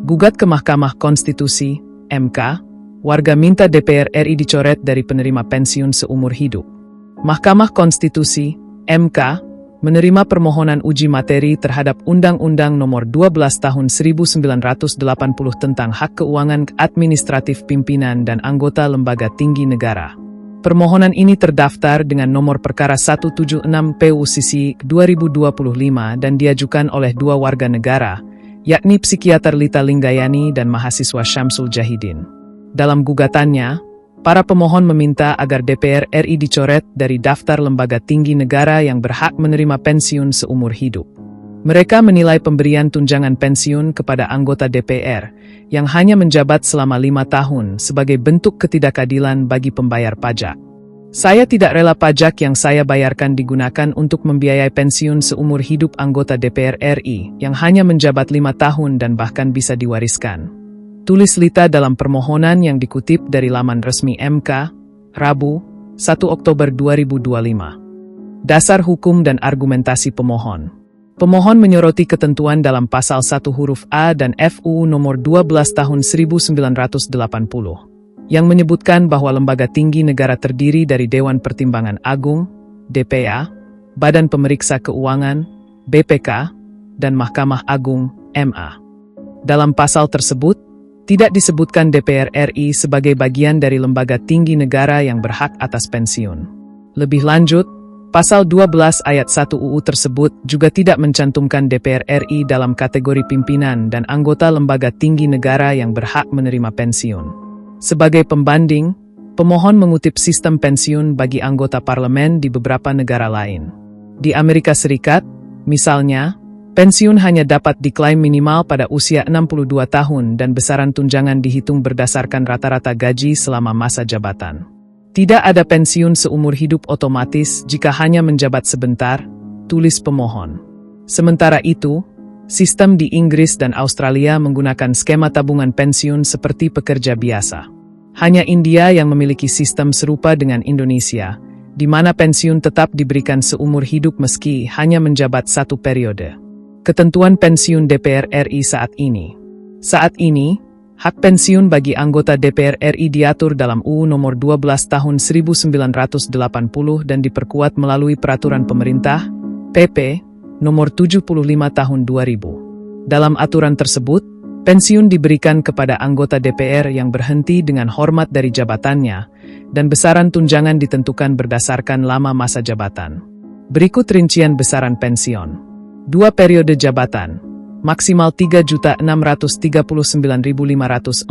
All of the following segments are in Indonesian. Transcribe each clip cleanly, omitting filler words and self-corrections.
Gugat ke Mahkamah Konstitusi, MK, warga minta DPR RI dicoret dari penerima pensiun seumur hidup. Mahkamah Konstitusi, MK, menerima permohonan uji materi terhadap Undang-Undang Nomor 12 Tahun 1980 tentang Hak Keuangan Administratif Pimpinan dan Anggota Lembaga Tinggi Negara. Permohonan ini terdaftar dengan nomor perkara 176 PUCC 2025 dan diajukan oleh dua warga negara, yakni psikiater Lita Linggayani dan mahasiswa Syamsul Jahidin. Dalam gugatannya, para pemohon meminta agar DPR RI dicoret dari daftar lembaga tinggi negara yang berhak menerima pensiun seumur hidup. Mereka menilai pemberian tunjangan pensiun kepada anggota DPR yang hanya menjabat selama 5 tahun sebagai bentuk ketidakadilan bagi pembayar pajak. Saya tidak rela pajak yang saya bayarkan digunakan untuk membiayai pensiun seumur hidup anggota DPR RI yang hanya menjabat 5 tahun dan bahkan bisa diwariskan. Tulis Lita dalam permohonan yang dikutip dari laman resmi MK, Rabu, 1 Oktober 2025. Dasar hukum dan argumentasi pemohon. Pemohon menyoroti ketentuan dalam pasal 1 huruf A dan FUU nomor 12 tahun 1980 yang menyebutkan bahwa lembaga tinggi negara terdiri dari Dewan Pertimbangan Agung, DPA, Badan Pemeriksa Keuangan, BPK, dan Mahkamah Agung, MA. Dalam pasal tersebut, tidak disebutkan DPR RI sebagai bagian dari lembaga tinggi negara yang berhak atas pensiun. Lebih lanjut, Pasal 12 ayat 1 UU tersebut juga tidak mencantumkan DPR RI dalam kategori pimpinan dan anggota lembaga tinggi negara yang berhak menerima pensiun. Sebagai pembanding, pemohon mengutip sistem pensiun bagi anggota parlemen di beberapa negara lain. Di Amerika Serikat, misalnya, pensiun hanya dapat diklaim minimal pada usia 62 tahun dan besaran tunjangan dihitung berdasarkan rata-rata gaji selama masa jabatan. Tidak ada pensiun seumur hidup otomatis jika hanya menjabat sebentar, tulis pemohon. Sementara itu, sistem di Inggris dan Australia menggunakan skema tabungan pensiun seperti pekerja biasa. Hanya India yang memiliki sistem serupa dengan Indonesia, di mana pensiun tetap diberikan seumur hidup meski hanya menjabat satu periode. Ketentuan pensiun DPR RI saat ini. Saat ini, hak pensiun bagi anggota DPR RI diatur dalam UU Nomor 12 Tahun 1980 dan diperkuat melalui Peraturan Pemerintah, PP, Nomor 75 Tahun 2000. Dalam aturan tersebut, pensiun diberikan kepada anggota DPR yang berhenti dengan hormat dari jabatannya, dan besaran tunjangan ditentukan berdasarkan lama masa jabatan. Berikut rincian besaran pensiun. 2 periode jabatan. Maksimal Rp3.639.540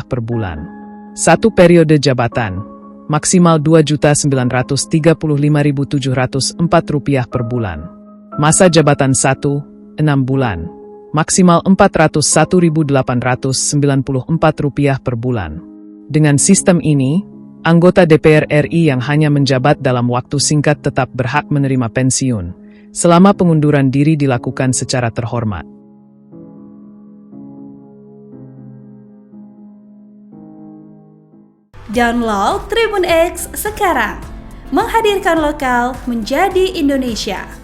per bulan. 1 periode jabatan, maksimal Rp2.935.704 per bulan. Masa jabatan 1, 6 bulan, maksimal Rp401.894 per bulan. Dengan sistem ini, anggota DPR RI yang hanya menjabat dalam waktu singkat tetap berhak menerima pensiun, selama pengunduran diri dilakukan secara terhormat. Download Tribun X sekarang, menghadirkan lokal menjadi Indonesia.